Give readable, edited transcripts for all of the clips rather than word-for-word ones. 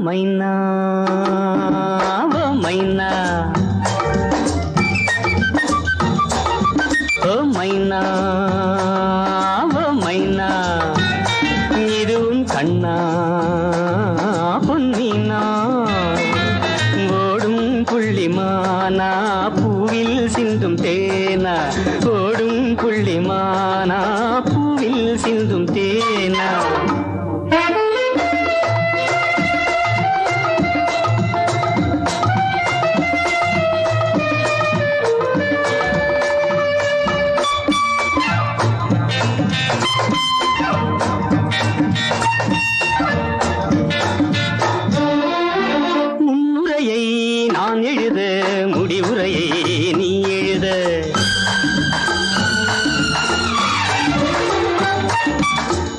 மைனா ஓ மைனா ஓ மைனா ஓ மைனா இதுவும் கண்ணா பொன்மீனா ஓடும் புள்ளிமானா பூவில் சிந்தும் தேனா ஓடும் புள்ளிமானா பூவில் சிந்தும் தேனா நான் எழுத முடிவுரையை நீ எழுத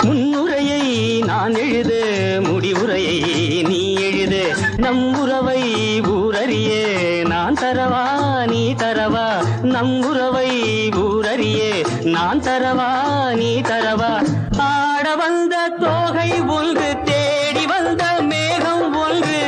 முன்னுரையை நான் எழுத முடிவுரையை நீ எழுத நம் உறவை ஊரறிய நான் தரவா நீ தரவா நம் உறவை ஊரறிய நான் தரவா நீ தரவா ஆட வந்த தோகை ஒன்று தேடி வந்த மேகம் ஒன்று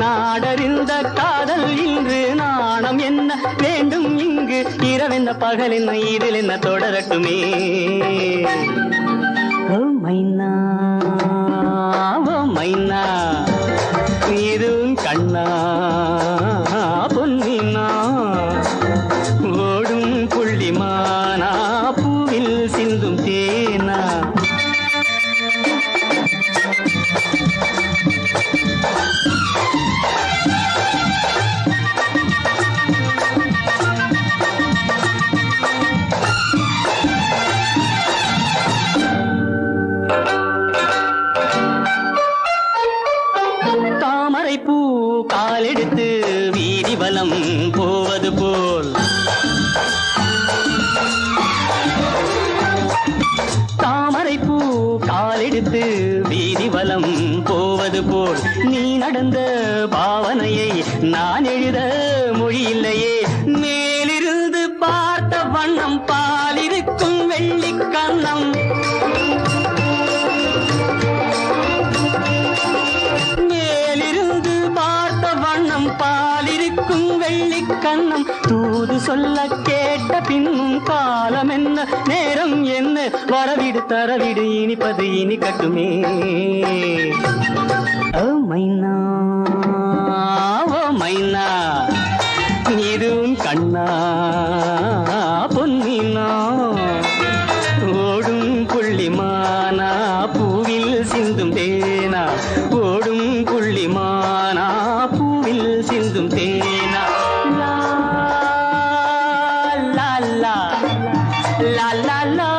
நாடறிந்த காதல் இன்று நாணம் என்ன வேண்டும் இங்கு இரவென்ன பகல் என்ன இதில் என்ன தொடரட்டுமே ஓ மைனா ஓ மைனா இதுவும் கண்ணா பொன்மீனா ஓடும் புள்ளிமானா பூவில் சிந்தும் தேனா பூ காலெடுத்து வீதி வலம் போவது போல் தாமரை பூ காலெடுத்து வீதி வலம் போவது போல் நீ நடந்த பாவனையை நான் எழுத மொழி இல்லையே மேலிருந்து பார்த்த வண்ணம் பாலிருக்கும் வெள்ளிக்கண்ணம் பாலிருக்கும் வெள்ளிக்கண்ணம் தூது சொல்ல கேட்ட பின்னும் காலம் என்ன நேரம் என்ன வரவிடு தரவிடு இனிப்பது இனி கட்டுமே ஓ மைனா ஓ மைனா இதுவும் கண்ணா பொன்மீனா ஓடும் புள்ளிமானா பூவில் சிந்தும் தேனா ஓடும் புள்ளிமானா பூவில் சிந்தும் தேனா லா லா லா லா லா லா